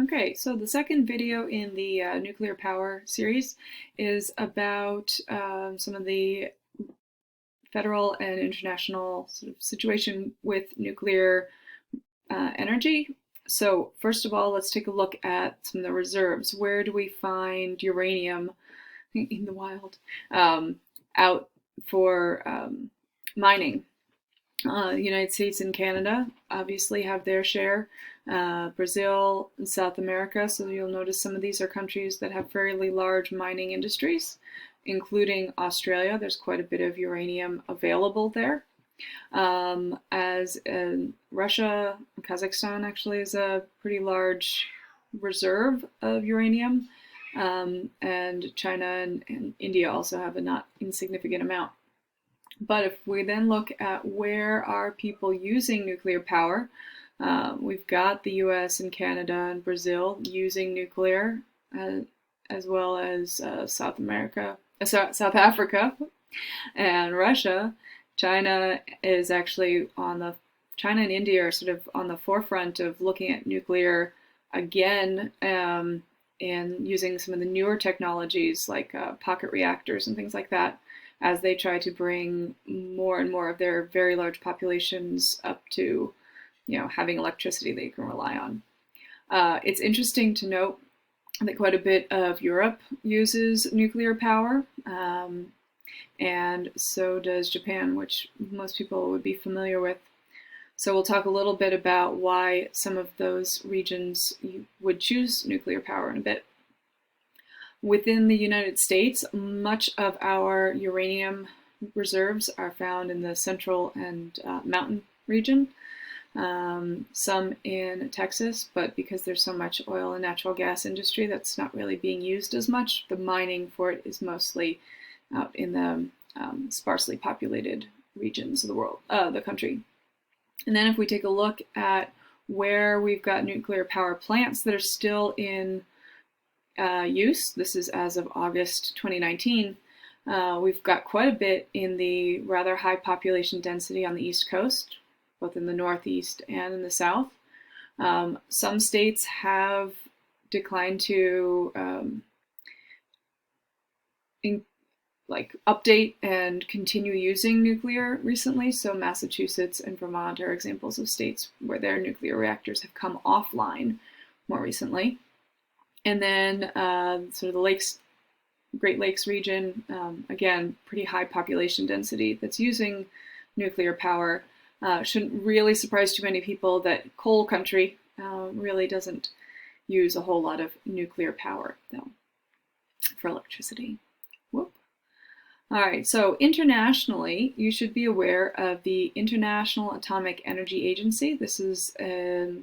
Okay, so the second video in the nuclear power series is about some of the federal and international sort of situation with nuclear energy. So first of all, let's take a look at some of the reserves. Where do we find uranium in the wild um, out for mining? The United States and Canada obviously have their share. Brazil and South America, so you'll notice some of these are countries that have fairly large mining industries, including Australia. There's quite a bit of uranium available there. As Russia, Kazakhstan actually is a pretty large reserve of uranium, and China and India also have a not insignificant amount. But if we then look at where are people using nuclear power, we've got the US and Canada and Brazil using nuclear, as well as South Africa and Russia. China is actually China and India are sort of on the forefront of looking at nuclear again, and using some of the newer technologies like pocket reactors and things like that as they try to bring more and more of their very large populations up to, having electricity they can rely on. It's interesting to note that quite a bit of Europe uses nuclear power, and so does Japan, which most people would be familiar with. So we'll talk a little bit about why some of those regions would choose nuclear power in a bit. Within the United States, much of our uranium reserves are found in the central and mountain region, some in Texas, but because there's so much oil and natural gas industry that's not really being used as much, the mining for it is mostly out in the sparsely populated regions of the country. And then if we take a look at where we've got nuclear power plants that are still in use, this is as of August 2019, we've got quite a bit in the rather high population density on the East Coast, both in the Northeast and in the South. Some states have declined to update and continue using nuclear recently. So Massachusetts and Vermont are examples of states where their nuclear reactors have come offline more recently. And then sort of the Great Lakes region, again, pretty high population density that's using nuclear power. Shouldn't really surprise too many people that coal country really doesn't use a whole lot of nuclear power, though, for electricity. Whoop. All right, so internationally, you should be aware of the International Atomic Energy Agency. This is, as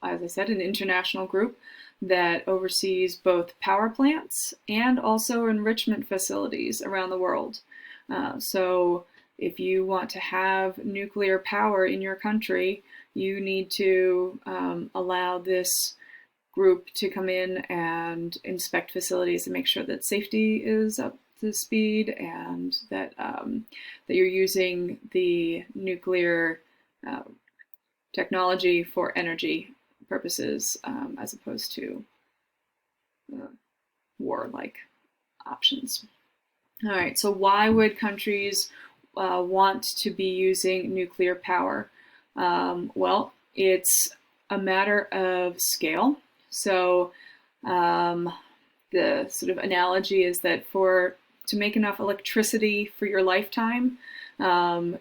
I said, an international group that oversees both power plants and also enrichment facilities around the world. So if you want to have nuclear power in your country, you need to allow this group to come in and inspect facilities and make sure that safety is up to speed and that that you're using the nuclear technology for energy purposes, as opposed to war-like options. All right, so why would countries want to be using nuclear power? Well, it's a matter of scale. So the sort of analogy is that to make enough electricity for your lifetime,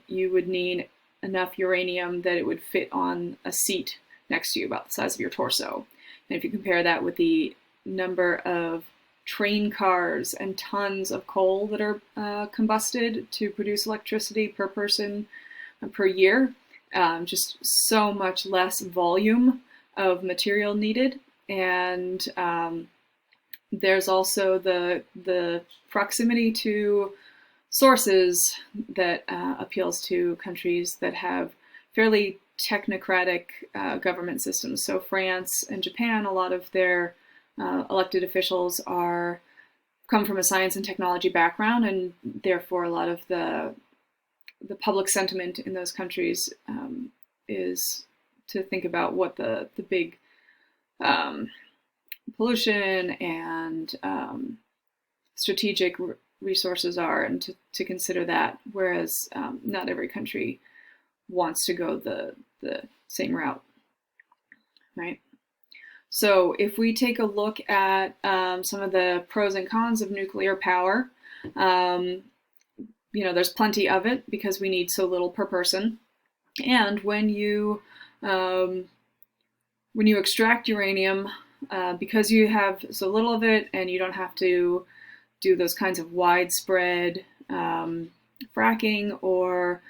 you would need enough uranium that it would fit on a seat next to you, about the size of your torso. And if you compare that with the number of train cars and tons of coal that are combusted to produce electricity per person per year, just so much less volume of material needed. And there's also the proximity to sources that appeals to countries that have fairly technocratic government systems. So France and Japan, a lot of their elected officials come from a science and technology background, and therefore a lot of the public sentiment in those countries is to think about what the big pollution and strategic resources are, and to consider that, whereas not every country wants to go the same route, right? So if we take a look at some of the pros and cons of nuclear power, there's plenty of it because we need so little per person. And when you extract uranium, because you have so little of it and you don't have to do those kinds of widespread fracking or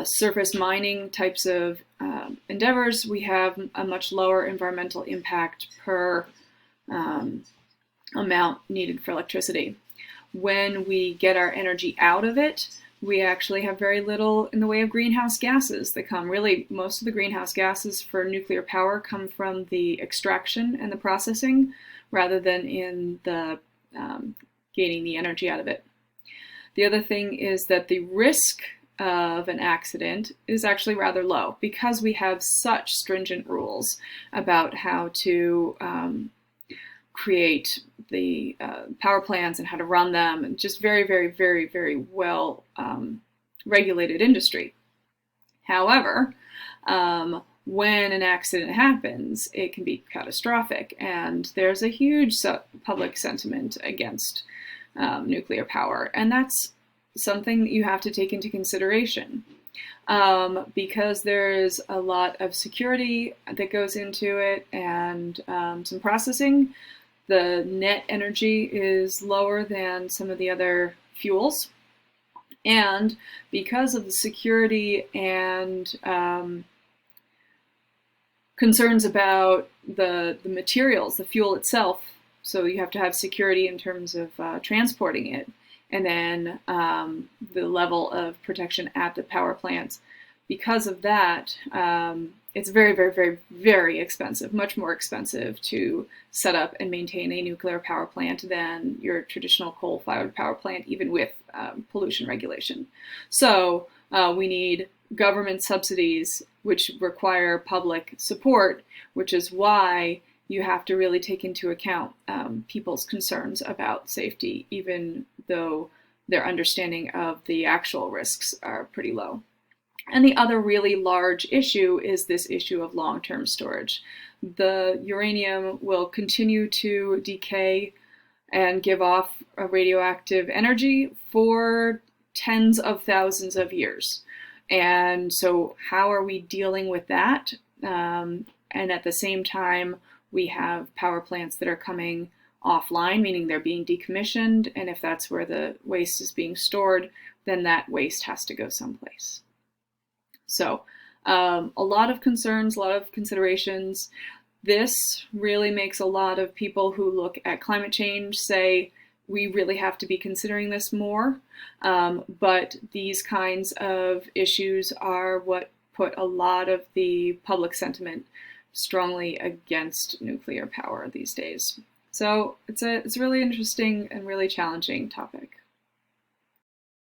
surface mining types of endeavors, we have a much lower environmental impact per amount needed for electricity. When we get our energy out of it, we actually have very little in the way of greenhouse gases that come. Really, most of the greenhouse gases for nuclear power come from the extraction and the processing rather than in the gaining the energy out of it. The other thing is that the risk of an accident is actually rather low because we have such stringent rules about how to create the power plants and how to run them, and just very, very, very, very well regulated industry. However, when an accident happens, it can be catastrophic, and there's a huge public sentiment against nuclear power, and that's something that you have to take into consideration because there's a lot of security that goes into it and some processing. The net energy is lower than some of the other fuels, and because of the security and concerns about the materials, the fuel itself, so you have to have security in terms of transporting it, and then the level of protection at the power plants. Because of that, it's very, very, very, very expensive, much more expensive to set up and maintain a nuclear power plant than your traditional coal-fired power plant, even with pollution regulation. So we need government subsidies, which require public support, which is why you have to really take into account people's concerns about safety, even though their understanding of the actual risks are pretty low. And the other really large issue is this issue of long-term storage. The uranium will continue to decay and give off a radioactive energy for tens of thousands of years. And so how are we dealing with that? And at the same time, we have power plants that are coming offline, meaning they're being decommissioned. And if that's where the waste is being stored, then that waste has to go someplace. So a lot of concerns, a lot of considerations. This really makes a lot of people who look at climate change say, we really have to be considering this more. But these kinds of issues are what put a lot of the public sentiment strongly against nuclear power these days. So it's a really interesting and really challenging topic.